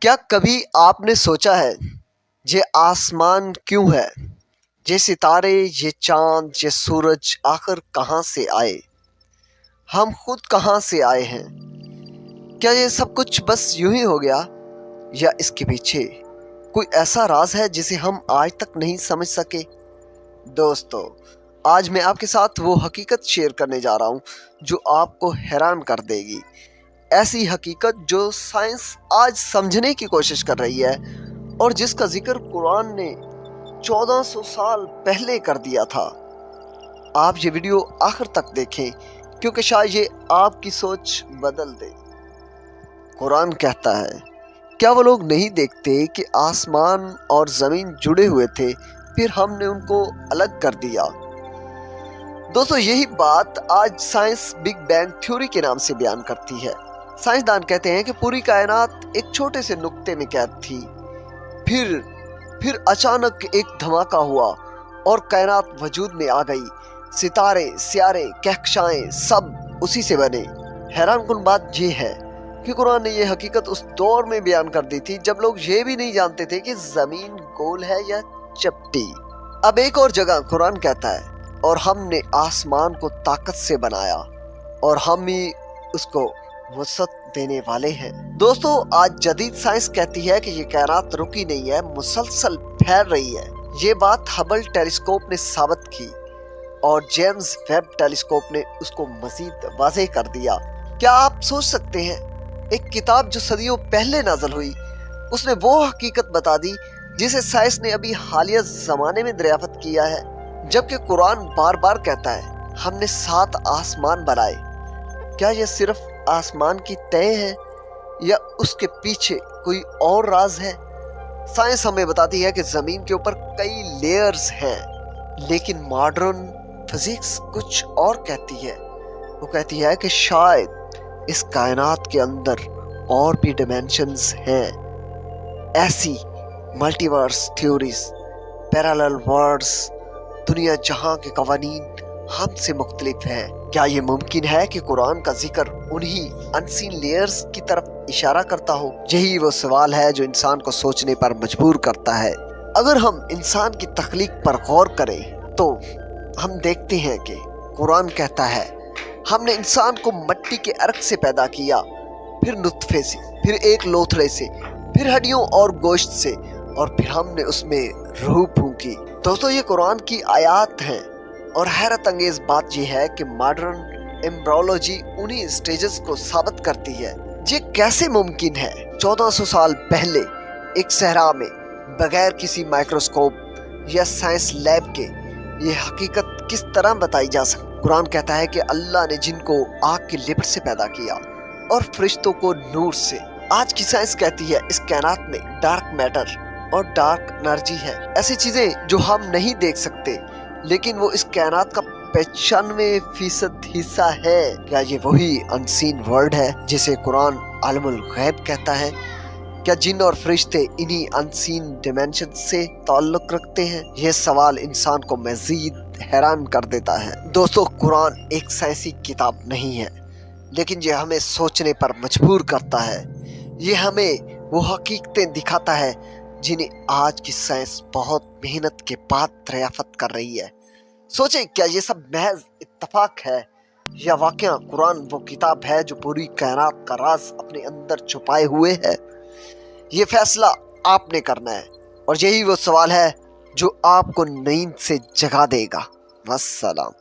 کیا کبھی آپ نے سوچا ہے یہ آسمان کیوں ہے؟ یہ ستارے، یہ چاند، یہ سورج آخر کہاں سے آئے؟ ہم خود کہاں سے آئے ہیں؟ کیا یہ سب کچھ بس یوں ہی ہو گیا، یا اس کے پیچھے کوئی ایسا راز ہے جسے ہم آج تک نہیں سمجھ سکے؟ دوستو، آج میں آپ کے ساتھ وہ حقیقت شیئر کرنے جا رہا ہوں جو آپ کو حیران کر دے گی۔ ایسی حقیقت جو سائنس آج سمجھنے کی کوشش کر رہی ہے، اور جس کا ذکر قرآن نے 1400 سال پہلے کر دیا تھا۔ آپ یہ ویڈیو آخر تک دیکھیں کیونکہ شاید یہ آپ کی سوچ بدل دے۔ قرآن کہتا ہے، کیا وہ لوگ نہیں دیکھتے کہ آسمان اور زمین جڑے ہوئے تھے، پھر ہم نے ان کو الگ کر دیا؟ دوستو، یہی بات آج سائنس بگ بینگ تھیوری کے نام سے بیان کرتی ہے۔ سائنسدان کہتے ہیں کہ پوری کائنات ایک چھوٹے سے نقطے میں قید تھی، پھر اچانک ایک دھماکہ ہوا اور کائنات وجود میں آ گئی۔ ستارے، سیارے، کہکشائیں سب اسی سے بنے۔ حیران کن بات یہ ہے کہ قرآن نے یہ حقیقت اس دور میں بیان کر دی تھی جب لوگ یہ بھی نہیں جانتے تھے کہ زمین گول ہے یا چپٹی۔ اب ایک اور جگہ قرآن کہتا ہے، اور ہم نے آسمان کو طاقت سے بنایا اور ہم ہی اس کو وسعت دینے والے ہیں۔ دوستو، آج جدید سائنس کہتی ہے کہ یہ کائنات رکی نہیں ہے، مسلسل پھیل رہی ہے۔ یہ بات ہبل ٹیلیسکوپ نے ثابت کی اور جیمز ویب ٹیلیسکوپ نے اس کو مزید واضح کر دیا۔ کیا آپ سوچ سکتے ہیں، ایک کتاب جو صدیوں پہلے نازل ہوئی، اس نے وہ حقیقت بتا دی جسے سائنس نے ابھی حالیہ زمانے میں دریافت کیا ہے؟ جبکہ قرآن بار بار کہتا ہے، ہم نے 7 آسمان بنائے۔ کیا یہ صرف آسمان کی تہ ہے یا اس کے پیچھے کوئی اور راز ہے؟ سائنس ہمیں بتاتی ہے کہ زمین کے اوپر کئی لیئرز ہیں، لیکن ماڈرن فزکس کچھ اور کہتی ہے۔ وہ کہتی ہے کہ شاید اس کائنات کے اندر اور بھی ڈیمینشنز ہیں۔ ایسی ملٹی ورس تھیوریز، پیرالل ورڈز، دنیا جہاں کے قوانین ہم سے مختلف ہیں۔ کیا یہ ممکن ہے کہ قرآن کا ذکر انہی انسین لیئرز کی طرف اشارہ کرتا ہو؟ یہی وہ سوال ہے جو انسان کو سوچنے پر مجبور کرتا ہے۔ اگر ہم انسان کی تخلیق پر غور کریں تو ہم دیکھتے ہیں کہ قرآن کہتا ہے، ہم نے انسان کو مٹی کے عرق سے پیدا کیا، پھر نطفے سے، پھر ایک لوتھڑے سے، پھر ہڈیوں اور گوشت سے، اور پھر ہم نے اس میں روح پھونکی۔ دوستو، یہ قرآن کی آیات ہیں، اور حیرت انگیز بات یہ ہے کہ ماڈرن ایمبریولوجی انہی سٹیجز کو ثابت کرتی ہے۔ یہ کیسے ممکن ہے؟ 1400 سال پہلے ایک صحرا میں بغیر کسی مائکروسکوپ یا سائنس لیب کے یہ حقیقت کس طرح بتائی جا سکتی؟ قرآن کہتا ہے کہ اللہ نے جن کو آگ کی لپٹ سے پیدا کیا اور فرشتوں کو نور سے۔ آج کی سائنس کہتی ہے اس کائنات میں ڈارک میٹر اور ڈارک انرجی ہے، ایسی چیزیں جو ہم نہیں دیکھ سکتے، لیکن وہ اس کائنات کا 95% حصہ ہے۔ کیا یہ وہی انسین ورلڈ ہے جسے قرآن عالم الغیب کہتا ہے؟ کیا جن اور فرشتے انہی انسین ڈیمینشن سے تعلق رکھتے ہیں؟ یہ سوال انسان کو مزید حیران کر دیتا ہے۔ دوستو، قرآن ایک سائنسی کتاب نہیں ہے، لیکن یہ ہمیں سوچنے پر مجبور کرتا ہے۔ یہ ہمیں وہ حقیقتیں دکھاتا ہے جنہیں آج کی سائنس بہت محنت کے بعد دریافت کر رہی ہے۔ سوچیں، کیا یہ سب محض اتفاق ہے، یا واقعہ قرآن وہ کتاب ہے جو پوری کائنات کا راز اپنے اندر چھپائے ہوئے ہے؟ یہ فیصلہ آپ نے کرنا ہے، اور یہی وہ سوال ہے جو آپ کو نیند سے جگا دے گا۔ والسلام۔